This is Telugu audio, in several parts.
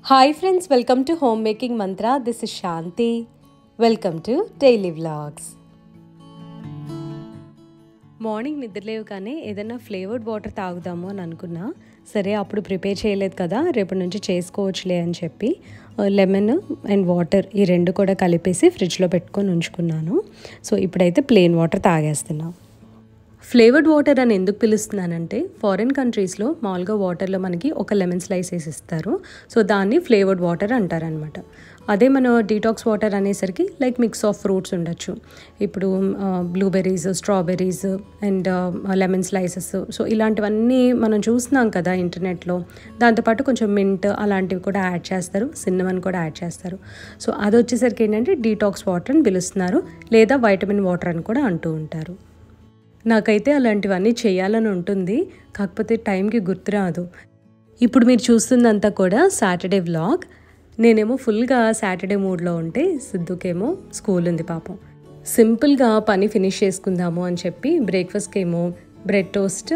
Hi friends, welcome to Homemaking Mantra. This is Shanti. Welcome to Daily Vlogs. Morning నిద్రలేవగానే ఏదైనా ఫ్లేవర్డ్ వాటర్ తాగుదాము అని అనుకున్నా. సరే అప్పుడు ప్రిపేర్ చేయలేదు కదా, రేపటి నుంచి చేసుకోవచ్చులే అని చెప్పి లెమన్ అండ్ వాటర్ ఈ రెండు కూడా కలిపేసి ఫ్రిడ్జ్లో పెట్టుకొని ఉంచుకున్నాను. సో ఇప్పుడైతే ప్లెయిన్ వాటర్ తాగేస్తున్నాను. ఫ్లేవర్డ్ వాటర్ అని ఎందుకు పిలుస్తున్నానంటే, ఫారిన్ కంట్రీస్లో మామూలుగా వాటర్లో మనకి ఒక లెమన్ స్లైస్ వేసి ఇస్తారు. సో దాన్ని ఫ్లేవర్డ్ వాటర్ అంటారనమాట. అదే మన డీటాక్స్ వాటర్ అనేసరికి లైక్ మిక్స్ ఆఫ్ ఫ్రూట్స్ ఉండొచ్చు. ఇప్పుడు blueberries, strawberries and lemon slices, so ఇలాంటివన్నీ మనం చూస్తున్నాం కదా ఇంటర్నెట్లో. దాంతోపాటు కొంచెం మింట్ అలాంటివి కూడా యాడ్ చేస్తారు, సిన్నమన్ కూడా యాడ్ చేస్తారు. సో అది వచ్చేసరికి ఏంటంటే డీటాక్స్ వాటర్ అని పిలుస్తున్నారు, లేదా వైటమిన్ వాటర్ అని కూడా అంటూ ఉంటారు. నాకైతే అలాంటివన్నీ చేయాలని ఉంటుంది, కాకపోతే టైంకి గుర్తురాదు. ఇప్పుడు మీరు చూస్తుందంతా కూడా సాటర్డే వ్లాగ్. నేనేమో ఫుల్గా సాటర్డే మూడ్లో ఉంటే, సిద్ధుకేమో స్కూల్ ఉంది పాపం. సింపుల్గా పని ఫినిష్ చేసుకుందాము అని చెప్పి బ్రేక్ఫాస్ట్కి ఏమో బ్రెడ్ టోస్ట్,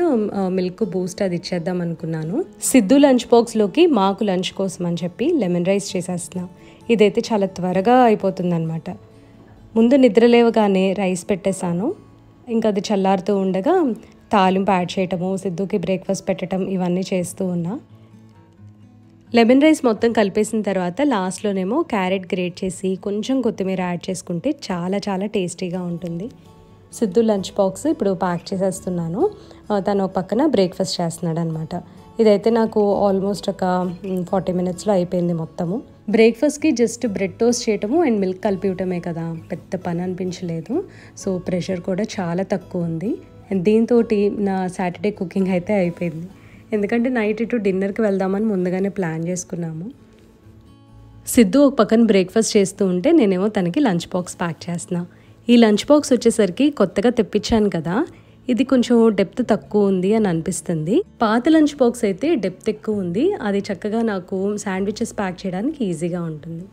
మిల్క్ బూస్ట్ అది ఇచ్చేద్దాం అనుకున్నాను. సిద్ధు లంచ్ బాక్స్లోకి మాకు లంచ్ కోసం అని చెప్పి లెమన్ రైస్ చేసేస్తున్నాం. ఇదైతే చాలా త్వరగా అయిపోతుందన్నమాట. ముందు నిద్ర లేవగానే రైస్ పెట్టేశాను. ఇంకా అది చల్లారుతూ ఉండగా తాలింపు యాడ్ చేయటము, సిద్ధుకి బ్రేక్ఫాస్ట్ పెట్టడం ఇవన్నీ చేస్తూ ఉన్నా. లెమన్ రైస్ మొత్తం కలిపేసిన తర్వాత లాస్ట్లోనేమో క్యారెట్ గ్రేట్ చేసి కొంచెం కొత్తిమీర యాడ్ చేసుకుంటే చాలా చాలా టేస్టీగా ఉంటుంది. సిద్ధు లంచ్ బాక్స్ ఇప్పుడు ప్యాక్ చేసేస్తున్నాను. తను ఒక పక్కన బ్రేక్ఫాస్ట్ చేస్తున్నాడు అనమాట. ఇదైతే నాకు ఆల్మోస్ట్ ఒక 40 మినిట్స్లో అయిపోయింది మొత్తము. బ్రేక్ఫాస్ట్కి జస్ట్ బ్రెడ్ టోస్ట్ చేయటము అండ్ మిల్క్ కలిపివటమే కదా, పెద్ద పని అనిపించలేదు. సో ప్రెషర్ కూడా చాలా తక్కువ ఉంది. అండ్ దీంతో నా సాటర్డే కుకింగ్ అయితే అయిపోయింది. ఎందుకంటే నైట్ ఇటు డిన్నర్కి వెళ్దామని ముందుగానే ప్లాన్ చేసుకున్నాము. సిద్ధు ఒక పక్కన బ్రేక్ఫాస్ట్ చేస్తూ ఉంటే నేనేమో తనకి లంచ్ బాక్స్ ప్యాక్ చేస్తున్నా. ఈ లంచ్ బాక్స్ వచ్చేసరికి కొత్తగా తెప్పించాను కదా, ఇది కొంచెం డెప్త్ తక్కువ ఉంది అని అనిపిస్తుంది. పాత లంచ్ బాక్స్ అయితే డెప్త్ ఎక్కువ ఉంది, అది చక్కగా నాకు శాండ్విచెస్ ప్యాక్ చేయడానికి ఈజీగా ఉంటుంది.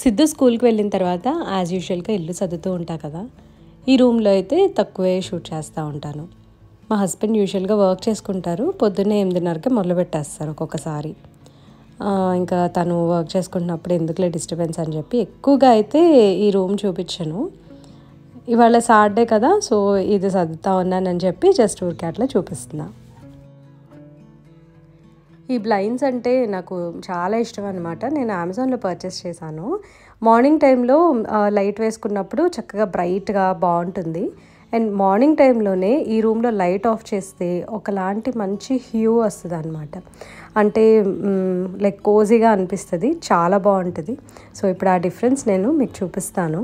సిద్ధు స్కూల్కి వెళ్ళిన తర్వాత యాజ్ యూజువల్గా ఇల్లు సర్దుతూ ఉంటా కదా, ఈ రూమ్లో అయితే తక్కువే షూట్ చేస్తూ ఉంటాను. మా హస్బెండ్ యూజువల్గా వర్క్ చేసుకుంటారు, పొద్దున్నే 8:30కి మొదలు పెట్టేస్తారు ఒక్కొక్కసారి. ఇంకా తను వర్క్ చేసుకుంటున్నప్పుడు ఎందుకులే డిస్టర్బెన్స్ అని చెప్పి ఎక్కువగా అయితే ఈ రూమ్ చూపించను. ఇవాళ సాటర్డే కదా, సో ఇది సర్దుతా ఉన్నానని చెప్పి జస్ట్ ఊరికే అట్లా చూపిస్తున్నా. ఈ బ్లైండ్స్ అంటే నాకు చాలా ఇష్టం అనమాట. నేను అమెజాన్లో పర్చేస్ చేశాను. మార్నింగ్ టైంలో లైట్ వేసుకున్నప్పుడు చక్కగా బ్రైట్గా బాగుంటుంది. అండ్ మార్నింగ్ టైంలోనే ఈ రూమ్లో లైట్ ఆఫ్ చేస్తే ఒకలాంటి మంచి హ్యూ వస్తుంది అనమాట. అంటే లైక్ కోజీగా అనిపిస్తుంది, చాలా బాగుంటుంది. సో ఇప్పుడు ఆ డిఫరెన్స్ నేను మీకు చూపిస్తాను.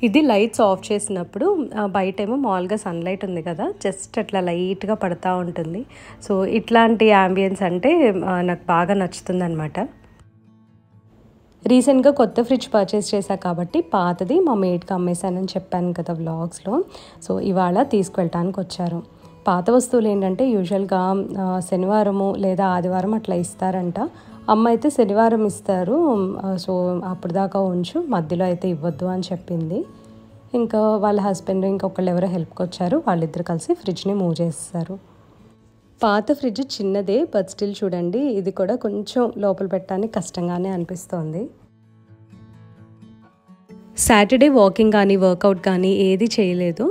ఇది లైట్స్ ఆఫ్ చేసినప్పుడు బయటేమో మామూలుగా సన్లైట్ ఉంది కదా, జస్ట్ అట్లా లైట్గా పడుతూ ఉంటుంది. సో ఇట్లాంటి యాంబియన్స్ అంటే నాకు బాగా నచ్చుతుంది అనమాట. రీసెంట్గా కొత్త ఫ్రిడ్జ్ పర్చేస్ చేశా కాబట్టి పాతది మా మేడ్కి అమ్మేశానని చెప్పాను కదా వ్లాగ్స్లో. సో ఇవాళ తీసుకువెళ్ళటానికి వచ్చారు. పాత వస్తువులు ఏంటంటే యూజువల్గా శనివారము లేదా ఆదివారం అట్లా ఇస్తారంట. అమ్మ అయితే శనివారం ఇస్తారు, సో అప్పుడు దాకా ఉంచు, మధ్యలో అయితే ఇవ్వద్దు అని చెప్పింది. ఇంకా వాళ్ళ హస్బెండ్ ఇంకొకళ్ళు ఎవరో హెల్ప్కి వచ్చారు, వాళ్ళిద్దరు కలిసి ఫ్రిడ్జ్ని మూవ్ చేస్తారు. పాత ఫ్రిడ్జ్ చిన్నదే, బట్ స్టిల్ చూడండి ఇది కూడా కొంచెం లోపల పెట్టడానికి కష్టంగానే అనిపిస్తోంది. సాటర్డే వాకింగ్ కానీ వర్కౌట్ కానీ ఏది చేయలేదు.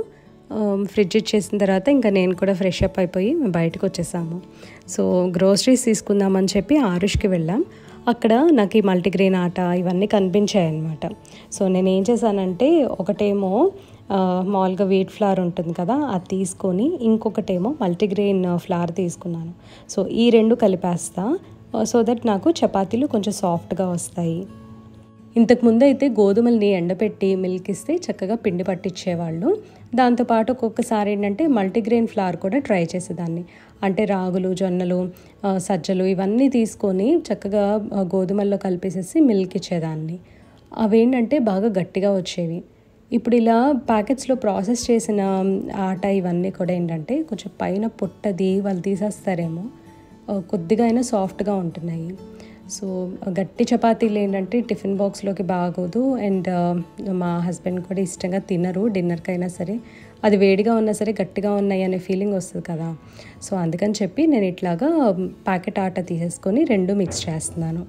ఫ్రిడ్జ్ ఇచ్చేసిన తర్వాత ఇంకా నేను కూడా ఫ్రెష్ అప్ అయిపోయి బయటకు వచ్చేసాము. సో గ్రోసరీస్ తీసుకుందామని చెప్పి ఆరుష్కి వెళ్ళాం. అక్కడ నాకు ఈ మల్టీగ్రెయిన్ ఆట ఇవన్నీ కనిపించాయి అన్నమాట. సో నేను ఏం చేశానంటే, ఒకటేమో మామూలుగా వీట్ ఫ్లవర్ ఉంటుంది కదా, అది తీసుకొని ఇంకొకటేమో మల్టీగ్రెయిన్ ఫ్లవర్ తీసుకున్నాను. సో ఈ రెండు కలిపేస్తా, సో దట్ నాకు చపాతీలు కొంచెం సాఫ్ట్గా వస్తాయి. ఇంతకుముందు అయితే గోధుమల్ని ఎండపెట్టి మిల్క్ ఇస్తే చక్కగా పిండి పట్టించేవాళ్ళు. దాంతోపాటు ఒక్కొక్కసారి ఏంటంటే మల్టీగ్రెయిన్ ఫ్లవర్ కూడా ట్రై చేసేదాన్ని. అంటే రాగులు, జొన్నలు, సజ్జలు ఇవన్నీ తీసుకొని చక్కగా గోధుమల్లో కలిపేసేసి మిల్క్ ఇచ్చేదాన్ని. అవేంటంటే బాగా గట్టిగా వచ్చేవి. ఇప్పుడు ఇలా ప్యాకెట్స్లో ప్రాసెస్ చేసిన ఆట ఇవన్నీ కూడా ఏంటంటే కొంచెం పైన పొట్టది వాళ్ళు తీసేస్తారేమో, కొద్దిగా అయినా సాఫ్ట్గా ఉంటున్నాయి. సో గట్టి చపాతీలు ఏంటంటే టిఫిన్ బాక్స్లోకి బాగోదు, అండ్ మా హస్బెండ్ కూడా ఇష్టంగా తినరు. డిన్నర్కైనా సరే అది వేడిగా ఉన్నా సరే గట్టిగా ఉన్నాయి అనే ఫీలింగ్ వస్తుంది కదా. సో అందుకని చెప్పి నేను ఇట్లాగా ప్యాకెట్ ఆటా తీసేసుకొని రెండు మిక్స్ చేస్తున్నాను.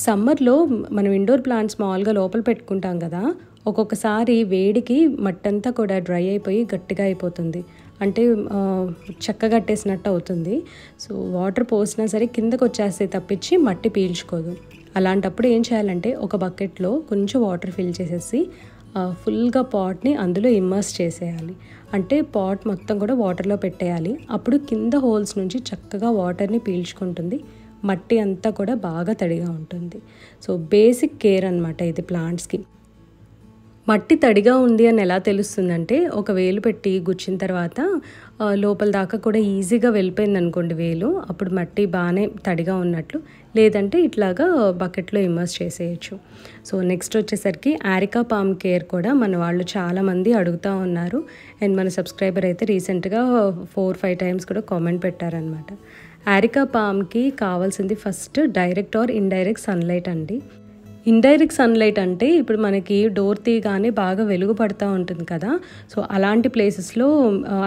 సమ్మర్లో మనం ఇండోర్ ప్లాంట్స్ మామూలుగా లోపల పెట్టుకుంటాం కదా, ఒక్కొక్కసారి వేడికి మట్టంతా కూడా డ్రై అయిపోయి గట్టిగా అయిపోతుంది, అంటే చెక్కగట్టేసినట్టు అవుతుంది. సో వాటర్ పోసినా సరే కిందకు వచ్చేస్తే తప్పించి మట్టి పీల్చుకోదు. అలాంటప్పుడు ఏం చేయాలంటే ఒక బకెట్లో కొంచెం వాటర్ ఫిల్ చేసేసి ఫుల్గా పాట్ని అందులో ఇమ్మర్స్ చేసేయాలి. అంటే పాట్ మొత్తం కూడా వాటర్లో పెట్టేయాలి. అప్పుడు కింద హోల్స్ నుంచి చక్కగా వాటర్ని పీల్చుకుంటుంది, మట్టి అంతా కూడా బాగా తడిగా ఉంటుంది. సో బేసిక్ కేర్ అనమాట ఇది ప్లాంట్స్కి. మట్టి తడిగా ఉంది అని ఎలా తెలుస్తుందంటే, ఒక వేలు పెట్టి గుచ్చిన తర్వాత లోపల దాకా కూడా ఈజీగా వెళ్ళిపోయింది అనుకోండి వేలు, అప్పుడు మట్టి బాగానే తడిగా ఉన్నట్లు. లేదంటే ఇట్లాగా బకెట్లో ఇమ్మర్స్ చేసేయచ్చు. సో నెక్స్ట్ వచ్చేసరికి ఆరికా పామ్ కేర్ కూడా మన వాళ్ళు చాలామంది అడుగుతూ ఉన్నారు, అండ్ మన సబ్స్క్రైబర్ అయితే రీసెంట్గా 4-5 టైమ్స్ కూడా కామెంట్ పెట్టారనమాట. ఆరికా పామ్కి కావాల్సింది first direct or indirect sunlight అండి. ఇండైరెక్ట్ సన్లైట్ అంటే ఇప్పుడు మనకి డోర్ తీయగానే బాగా వెలుగు పడుతూ ఉంటుంది కదా, సో అలాంటి ప్లేసెస్లో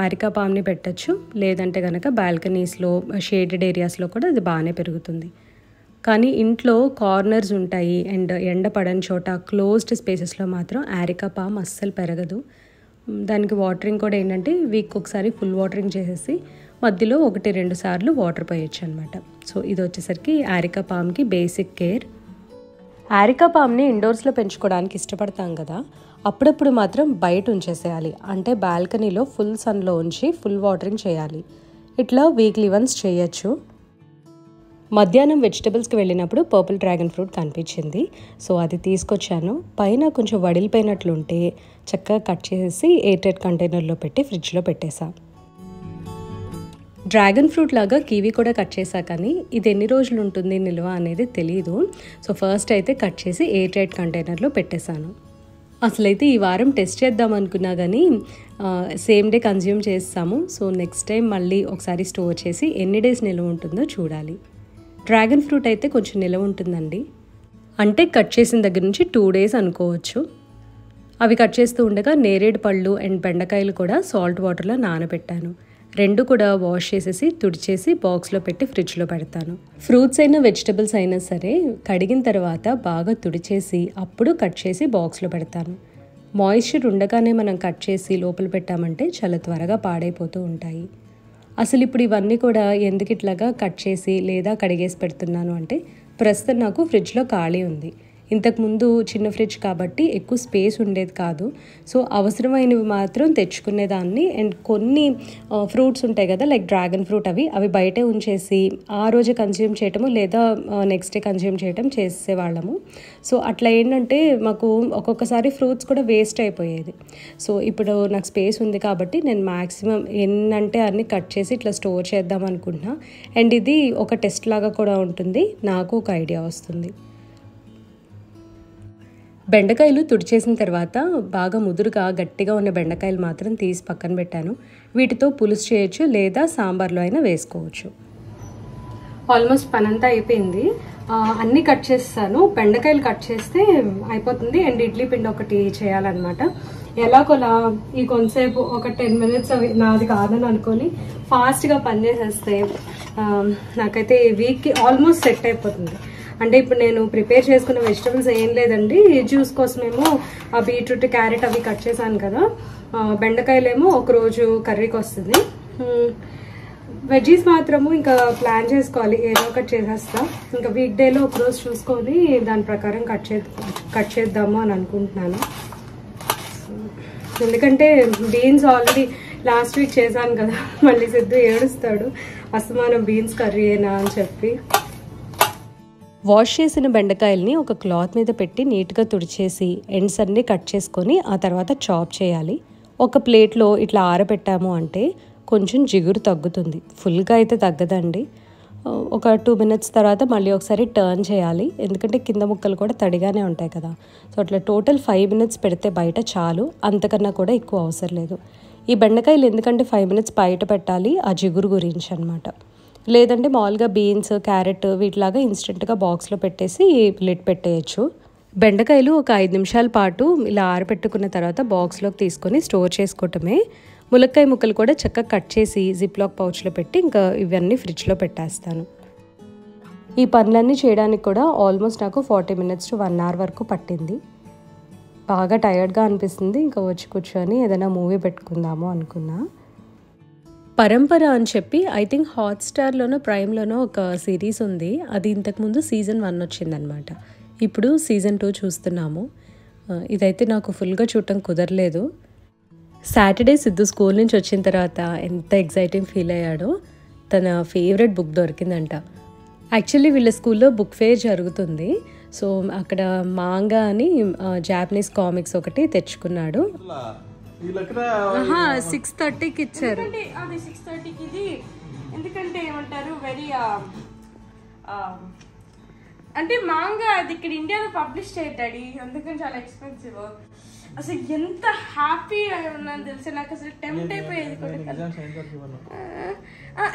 ఆరికా పామ్ని పెట్టచ్చు. లేదంటే కనుక బాల్కనీస్లో షేడెడ్ ఏరియాస్లో కూడా అది బాగానే పెరుగుతుంది. కానీ ఇంట్లో కార్నర్స్ ఉంటాయి అండ్ ఎండ పడని చోట క్లోజ్డ్ స్పేసెస్లో మాత్రం ఆరికా పామ్ అస్సలు పెరగదు. దానికి వాటరింగ్ కూడా ఏంటంటే వీక్ ఒకసారి ఫుల్ వాటరింగ్ చేసేసి మధ్యలో 1-2 సార్లు వాటర్ పోయొచ్చు అనమాట. సో ఇది వచ్చేసరికి ఆరికా పామ్కి బేసిక్ కేర్. ఆరికా పామ్ని ఇండోర్స్లో పెంచుకోవడానికి ఇష్టపడతాం కదా, అప్పుడప్పుడు మాత్రం బయట ఉంచేసేయాలి. అంటే బాల్కనీలో ఫుల్ సన్లో ఉంచి ఫుల్ వాటరింగ్ చేయాలి. ఇట్లా వీక్లీ వన్స్ చేయొచ్చు. మధ్యాహ్నం వెజిటబుల్స్కి వెళ్ళినప్పుడు పర్పుల్ డ్రాగన్ ఫ్రూట్ కనిపించింది, సో అది తీసుకొచ్చాను. పైన కొంచెం వడిలిపోయినట్లుంటే చక్కగా కట్ చేసి ఎయిర్టైట్ కంటైనర్లో పెట్టి ఫ్రిడ్జ్లో పెట్టేసా. డ్రాగన్ ఫ్రూట్ లాగా కివీ కూడా కట్ చేసా, కానీ ఇది ఎన్ని రోజులు ఉంటుంది నిల్వ అనేది తెలియదు. సో ఫస్ట్ అయితే కట్ చేసి ఎయిర్టైట్ కంటైనర్లో పెట్టేశాను. అసలైతే ఈ వారం టెస్ట్ చేద్దాం అనుకున్నా కానీ సేమ్ డే కన్జ్యూమ్ చేస్తాము. సో నెక్స్ట్ టైం మళ్ళీ ఒకసారి స్టోర్ చేసి ఎన్ని డేస్ నిల్వ ఉంటుందో చూడాలి. డ్రాగన్ ఫ్రూట్ అయితే కొంచెం నిల్వ ఉంటుందండి, అంటే కట్ చేసిన దగ్గర నుంచి 2 days అనుకోవచ్చు. అవి కట్ చేస్తూ ఉండగా నేరేడు పళ్ళు అండ్ బెండకాయలు కూడా సాల్ట్ వాటర్లో నానబెట్టాను. రెండు కూడా వాష్ చేసేసి తుడిచేసి బాక్స్లో పెట్టి ఫ్రిడ్జ్లో పెడతాను. ఫ్రూట్స్ అయినా వెజిటబుల్స్ అయినా సరే కడిగిన తర్వాత బాగా తుడిచేసి అప్పుడు కట్ చేసి బాక్స్లో పెడతాను. మాయిశ్చర్ ఉండగానే మనం కట్ చేసి లోపల పెట్టామంటే చాలా త్వరగా పాడైపోతూ ఉంటాయి. అసలు ఇప్పుడు ఇవన్నీ కూడా ఎందుకు ఇట్లాగా కట్ చేసి లేదా కడిగేసి పెడుతున్నాను అంటే, ప్రస్తుతం నాకు ఫ్రిడ్జ్లో ఖాళీ ఉంది. ఇంతకుముందు చిన్న ఫ్రిడ్జ్ కాబట్టి ఎక్కువ స్పేస్ ఉండేది కాదు. సో అవసరమైనవి మాత్రం తెచ్చుకునేదాన్ని. అండ్ కొన్ని ఫ్రూట్స్ ఉంటాయి కదా, లైక్ డ్రాగన్ ఫ్రూట్, అవి బయటే ఉంచేసి ఆ రోజే కన్జ్యూమ్ చేయటము లేదా నెక్స్ట్ డే కన్జ్యూమ్ చేయటం చేసేవాళ్ళము. సో అట్లా ఏంటంటే మాకు ఒక్కొక్కసారి ఫ్రూట్స్ కూడా వేస్ట్ అయిపోయేది. సో ఇప్పుడు నాకు స్పేస్ ఉంది కాబట్టి నేను మ్యాక్సిమం ఎన్నంటే అన్ని కట్ చేసి ఇట్లా స్టోర్ చేద్దాం అనుకుంటున్నా. అండ్ ఇది ఒక టెస్ట్ లాగా కూడా ఉంటుంది, నాకు ఒక ఐడియా వస్తుంది. బెండకాయలు తుడిచేసిన తర్వాత బాగా ముదురుగా గట్టిగా ఉన్న బెండకాయలు మాత్రం తీసి పక్కన పెట్టాను. వీటితో పులుసు చేయొచ్చు లేదా సాంబార్లో అయినా వేసుకోవచ్చు. ఆల్మోస్ట్ పనంతా అయిపోయింది, అన్నీ కట్ చేస్తాను. బెండకాయలు కట్ చేస్తే అయిపోతుంది. అండ్ ఇడ్లీ పిండి ఒకటి చేయాలన్నమాట. ఎలాగోలా ఈ కొంతసేపు ఒక 10 minutes నాది కాదని అనుకొని ఫాస్ట్గా పని చేసేస్తే నాకైతే ఈ వీక్కి ఆల్మోస్ట్ సెట్ అయిపోతుంది. అంటే ఇప్పుడు నేను ప్రిపేర్ చేసుకున్న వెజిటబుల్స్ ఏం లేదండి, జ్యూస్ కోసమేమో ఆ బీట్రూట్ క్యారెట్ అవి కట్ చేశాను కదా, బెండకాయలేమో ఒకరోజు కర్రీకి వస్తుంది. వెజ్జీస్ మాత్రము ఇంకా ప్లాన్ చేసుకోవాలి, ఏదో ఒకటి చేసేస్తా. ఇంకా వీక్ డేలో ఒకరోజు చూసుకొని దాని ప్రకారం కట్ చేద్దాము అని అనుకుంటున్నాను. ఎందుకంటే బీన్స్ ఆల్రెడీ లాస్ట్ వీక్ చేశాను కదా, మళ్ళీ సిద్ధు ఏడుస్తాడు అస్తమానం బీన్స్ కర్రీయేనా అని చెప్పి. వాష్ చేసిన బెండకాయల్ని ఒక క్లాత్ మీద పెట్టి నీట్గా తుడిచేసి ఎండ్స్ అన్నీ కట్ చేసుకొని ఆ తర్వాత చాప్ చేయాలి. ఒక ప్లేట్లో ఇట్లా ఆరబెట్టాము అంటే కొంచెం జిగురు తగ్గుతుంది, ఫుల్గా అయితే తగ్గదండి. ఒక 2 minutes తర్వాత మళ్ళీ ఒకసారి టర్న్ చేయాలి, ఎందుకంటే కింద ముక్కలు కూడా తడిగానే ఉంటాయి కదా. సో అట్లా టోటల్ 5 minutes పెడితే బయట చాలు, అంతకన్నా కూడా ఎక్కువ అవసరం లేదు. ఈ బెండకాయలు ఎందుకంటే 5 minutes బయట పెట్టాలి, ఆ జిగురు గురించి అనమాట. లేదంటే మామూలుగా బీన్స్, క్యారెట్ వీటిలాగా ఇన్స్టెంట్గా బాక్స్లో పెట్టేసి లిడ్ పెట్టేయచ్చు. బెండకాయలు ఒక 5 నిమిషాల పాటు ఇలా ఆరబెట్టుకున్న తర్వాత బాక్స్లోకి తీసుకొని స్టోర్ చేసుకోవటమే. ములక్కాయ ముక్కలు కూడా చక్కగా కట్ చేసి జిప్లాక్ పౌచ్లో పెట్టి ఇంకా ఇవన్నీ ఫ్రిడ్జ్లో పెట్టేస్తాను. ఈ పనులన్నీ చేయడానికి కూడా ఆల్మోస్ట్ నాకు 40 minutes to 1 hour వరకు పట్టింది. బాగా టైర్డ్గా అనిపిస్తుంది. ఇంకా వచ్చి కూర్చొని ఏదైనా మూవీ పెట్టుకుందాము అనుకున్నా. పరంపర అని చెప్పి ఐ థింక్ హాట్స్టార్లోనో ప్రైమ్లోనో ఒక సిరీస్ ఉంది. అది ఇంతకుముందు season 1 వచ్చిందనమాట. ఇప్పుడు season 2 చూస్తున్నాము. ఇదైతే నాకు ఫుల్గా చూడటం కుదరలేదు. సాటర్డే సిద్ధు స్కూల్ నుంచి వచ్చిన తర్వాత ఎంత ఎగ్జైటింగ్ ఫీల్ అయ్యాడో. తన ఫేవరెట్ బుక్ దొరికిందంట. యాక్చువల్లీ వీళ్ళ స్కూల్లో బుక్ ఫేర్ జరుగుతుంది. సో అక్కడ మాంగా అని జాపనీస్ కామిక్స్ ఒకటి తెచ్చుకున్నాడు. 6:30కి ఇచ్చారు. అది 6:30కి ఇది ఎందుకంటే ఏమంటారు వెరీ అంటే మాంగా అది ఇక్కడ ఇండియాలో పబ్లిష్ చేయడాడి, అందుకని చాలా ఎక్స్పెన్సివ్. అసలు ఎంత హ్యాపీ ఉన్నాను తెలుసా, నాకు అసలు టెంప్ట్ అయిపోయేది కూడా.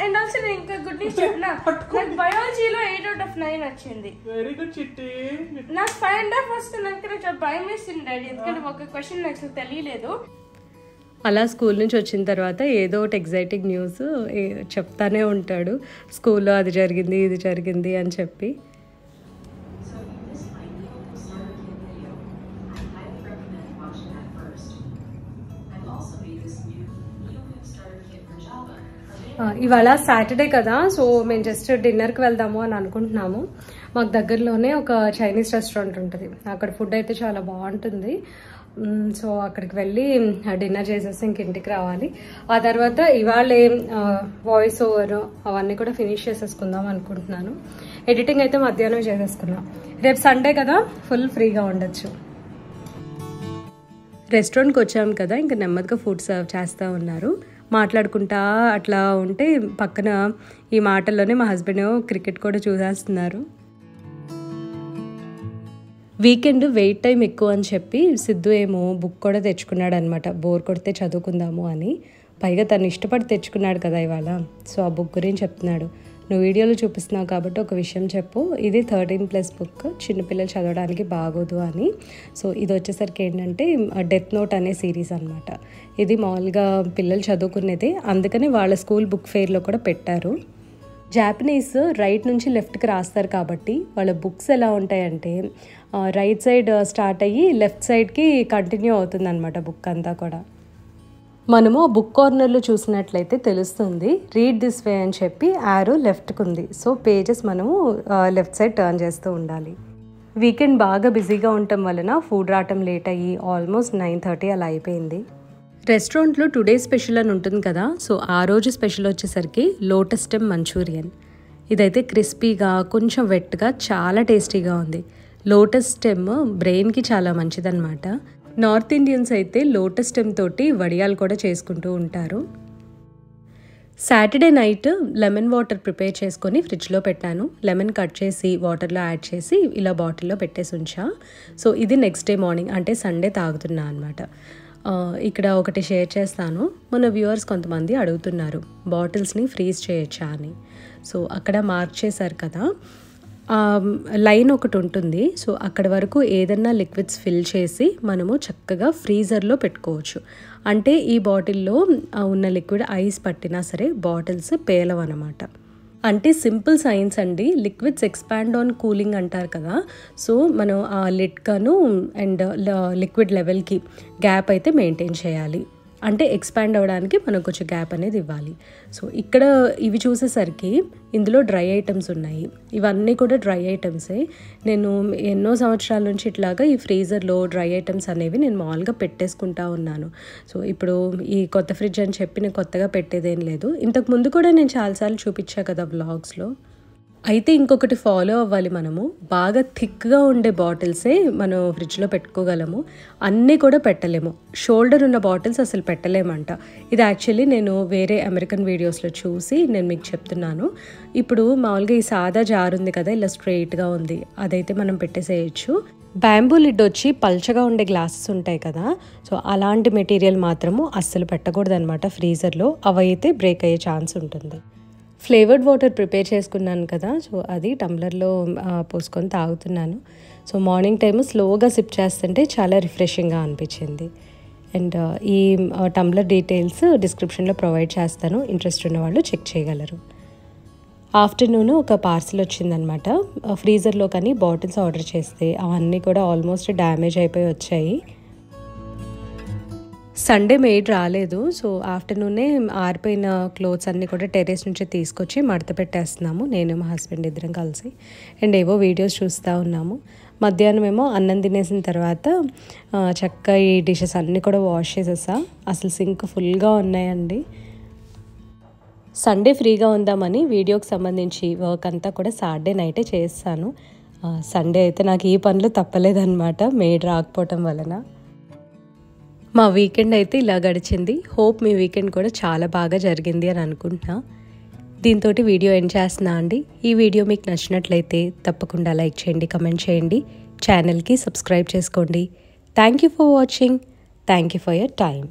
అండ్ ఆల్సో నేను ఇంకా గుడ్ న్యూస్ చెప్పిన, నాకు బయాలజీలో 8 out of 9 వచ్చింది. వెరీ గుడ్ చిట్టి. నాకు 5.5 వస్తున్నాక నాకు చాలా భయం వేసింది డాడీ, ఎందుకంటే ఒక క్వశ్చన్ నాకు అసలు తెలియలేదు. అలా స్కూల్ నుంచి వచ్చిన తర్వాత ఏదో ఒకటి ఎగ్జైటింగ్ న్యూస్ చెప్తానే ఉంటాడు. స్కూల్లో అది జరిగింది ఇది జరిగింది అని చెప్పి. ఇవాళ సాటర్డే కదా, సో మేము జస్ట్ డిన్నర్కి వెళ్దాము అని అనుకుంటున్నాము. మాకు దగ్గరలోనే ఒక చైనీస్ రెస్టారెంట్ ఉంటుంది. అక్కడ ఫుడ్ అయితే చాలా బాగుంటుంది. సో అక్కడికి వెళ్ళి డిన్నర్ చేసేసి ఇంక ఇంటికి రావాలి. ఆ తర్వాత ఇవాళ వాయిస్ ఓవర్ అవన్నీ కూడా ఫినిష్ చేసేసుకుందాం అనుకుంటున్నాను. ఎడిటింగ్ అయితే మధ్యాహ్నం చేసేసుకున్నాం. రేపు సండే కదా, ఫుల్ ఫ్రీగా ఉండొచ్చు. రెస్టారెంట్కి వచ్చాము కదా, ఇంకా నెమ్మదిగా ఫుడ్ సర్వ్ చేస్తూ ఉన్నారు. మాట్లాడుకుంటా అట్లా ఉంటే పక్కన ఈ మాటల్లోనే మా హస్బెండ్ క్రికెట్ కూడా చూసేస్తున్నారు. వీకెండ్ వెయిట్ టైం ఎక్కువ అని చెప్పి సిద్ధు ఏమో బుక్ కూడా తెచ్చుకున్నాడు అనమాట. బోర్ కొడితే చదువుకుందాము అని. పైగా తను ఇష్టపడి తెచ్చుకున్నాడు కదా ఇవాళ. సో ఆ బుక్ గురించి చెప్తున్నాడు. నువ్వు వీడియోలో చూపిస్తున్నావు కాబట్టి ఒక విషయం చెప్పు, ఇది 13+ బుక్, చిన్నపిల్లలు చదవడానికి బాగోదు అని. సో ఇది వచ్చేసరికి ఏంటంటే డెత్ నోట్ అనే సిరీస్ అనమాట. ఇది మామూలుగా పిల్లలు చదువుకునేది, అందుకని వాళ్ళ స్కూల్ బుక్ ఫెయిర్లో కూడా పెట్టారు. జాపనీస్ రైట్ నుంచి లెఫ్ట్కి రాస్తారు కాబట్టి వాళ్ళ బుక్స్ ఎలా ఉంటాయంటే రైట్ సైడ్ స్టార్ట్ అయ్యి లెఫ్ట్ సైడ్కి కంటిన్యూ అవుతుంది అనమాట బుక్ అంతా కూడా. మనము బుక్ కార్నర్లో చూసినట్లయితే తెలుస్తుంది రీడ్ దిస్ వే అని చెప్పి యారో లెఫ్ట్కి ఉంది. సో పేజెస్ మనము లెఫ్ట్ సైడ్ టర్న్ చేస్తూ ఉండాలి. వీకెండ్ బాగా బిజీగా ఉండటం వలన ఫుడ్ రావటం లేట్ అయ్యి ఆల్మోస్ట్ 9:30 అలా అయిపోయింది. రెస్టారెంట్లో టుడే స్పెషల్ అని ఉంటుంది కదా, సో ఆ రోజు స్పెషల్ వచ్చేసరికి లోటస్ స్టెమ్ మంచూరియన్. ఇదైతే క్రిస్పీగా కొంచెం వెట్గా చాలా టేస్టీగా ఉంది. లోటస్ స్టెమ్ బ్రెయిన్కి చాలా మంచిదన్నమాట. నార్త్ ఇండియన్స్ అయితే లోటస్ స్టెమ్ తోటి వడియాలు కూడా చేసుకుంటూ ఉంటారు. Saturday night lemon water prepare చేసుకొని ఫ్రిడ్జ్లో పెట్టాను. లెమన్ కట్ చేసి వాటర్లో యాడ్ చేసి ఇలా బాటిల్లో పెట్టేసి ఉంచా. సో ఇది నెక్స్ట్ డే మార్నింగ్ అంటే సండే తాగుతున్నా అనమాట. ఇక్కడ ఒకటి షేర్ చేస్తాను. మన వ్యూవర్స్ కొంతమంది అడుగుతున్నారు బాటిల్స్ని ఫ్రీజ్ చేయొచ్చా అని. సో అక్కడ మార్క్ చేశారు కదా, లైన్ ఒకటి ఉంటుంది. సో అక్కడ వరకు ఏదన్నా లిక్విడ్స్ ఫిల్ చేసి మనము చక్కగా ఫ్రీజర్లో పెట్టుకోవచ్చు. అంటే ఈ బాటిల్లో ఉన్న లిక్విడ్ ఐస్ పట్టినా సరే బాటిల్స్ పేలవన్నమాట. అంటే సింపుల్ సైన్స్ అండి. లిక్విడ్స్ ఎక్స్పాండ్ ఆన్ కూలింగ్ అంటారు కదా, సో మనం ఆ లిడ్కను అండ్ లిక్విడ్ లెవెల్కి గ్యాప్ అయితే మెయింటైన్ చేయాలి. అంటే ఎక్స్పాండ్ అవ్వడానికి మనం కొంచెం గ్యాప్ అనేది ఇవ్వాలి. సో ఇక్కడ ఇవి చూసేసరికి ఇందులో డ్రై ఐటమ్స్ ఉన్నాయి. ఇవన్నీ కూడా డ్రై ఐటమ్సే. నేను ఎన్నో సంవత్సరాల నుంచి ఇట్లాగా ఈ ఫ్రీజర్లో డ్రై ఐటమ్స్ అనేవి నేను మామూలుగా పెట్టేసుకుంటా ఉన్నాను. సో ఇప్పుడు ఈ కొత్త ఫ్రిడ్జ్ అని చెప్పి నేను కొత్తగా పెట్టేదేం లేదు. ఇంతకు ముందు కూడా నేను చాలాసార్లు చూపించా కదా వ్లాగ్స్లో. అయితే ఇంకొకటి ఫాలో అవ్వాలి మనము. బాగా థిక్గా ఉండే బాటిల్సే మనం ఫ్రిడ్జ్లో పెట్టుకోగలము, అన్నీ కూడా పెట్టలేము. షోల్డర్ ఉన్న బాటిల్స్ అసలు పెట్టలేమంట. ఇది యాక్చువల్లీ నేను వేరే అమెరికన్ వీడియోస్లో చూసి నేను మీకు చెప్తున్నాను. ఇప్పుడు మామూలుగా ఈ సాదా జార్ ఉంది కదా, ఇలా స్ట్రెయిట్గా ఉంది, అదైతే మనం పెట్టేసేయచ్చు. బ్యాంబూ లిడ్ వచ్చి పల్చగా ఉండే గ్లాసెస్ ఉంటాయి కదా, సో అలాంటి మెటీరియల్ మాత్రము అస్సలు పెట్టకూడదు అనమాట ఫ్రీజర్లో. అవి అయితే బ్రేక్ అయ్యే ఛాన్స్ ఉంటుంది. ఫ్లేవర్డ్ వాటర్ ప్రిపేర్ చేసుకున్నాను కదా, సో అది టంబ్లర్లో పోసుకొని తాగుతున్నాను. సో మార్నింగ్ టైము స్లోగా సిప్ చేస్తుంటే చాలా రిఫ్రెషింగ్గా అనిపించింది. అండ్ ఈ టంబ్లర్ డీటెయిల్స్ డిస్క్రిప్షన్లో ప్రొవైడ్ చేస్తాను, ఇంట్రెస్ట్ ఉన్న వాళ్ళు చెక్ చేయగలరు. ఆఫ్టర్నూన్ ఒక పార్సిల్ వచ్చిందనమాట. ఫ్రీజర్లో కానీ బాటిల్స్ ఆర్డర్ చేస్తే అవన్నీ కూడా ఆల్మోస్ట్ డ్యామేజ్ అయిపోయి వచ్చాయి. సండే మెయిడ్ రాలేదు, సో ఆఫ్టర్నూనే ఆరిపోయిన క్లోత్స్ అన్నీ కూడా టెర్రస్ నుంచి తీసుకొచ్చి మడత పెట్టేస్తున్నాము, నేను మా హస్బెండ్ ఇద్దరం కలిసి. అండ్ ఏవో వీడియోస్ చూస్తూ ఉన్నాము. మధ్యాహ్నం ఏమో అన్నం తినేసిన తర్వాత చక్కగా ఈ డిషెస్ అన్నీ కూడా వాష్ చేసేసా. అసలు సింక్ ఫుల్గా ఉన్నాయండి. సండే ఫ్రీగా ఉందామని వీడియోకి సంబంధించి వర్క్ అంతా కూడా సాటర్డే నైటే చేస్తాను. సండే అయితే నాకు ఈ పనులు తప్పలేదన్నమాట, మెయిడ్ రాకపోవటం వలన. మా వీకెండ్ అయితే ఇలా గడిచింది. హోప్ మీ వీకెండ్ కూడా చాలా బాగా జరిగింది అని అనుకుంటున్నా. దీంతో వీడియో ఎండ్ చేస్తున్నా అండి. ఈ వీడియో మీకు నచ్చినట్లయితే తప్పకుండా లైక్ చేయండి, కమెంట్ చేయండి, ఛానల్కి సబ్స్క్రైబ్ చేసుకోండి. Thank you for watching. Thank you for your time.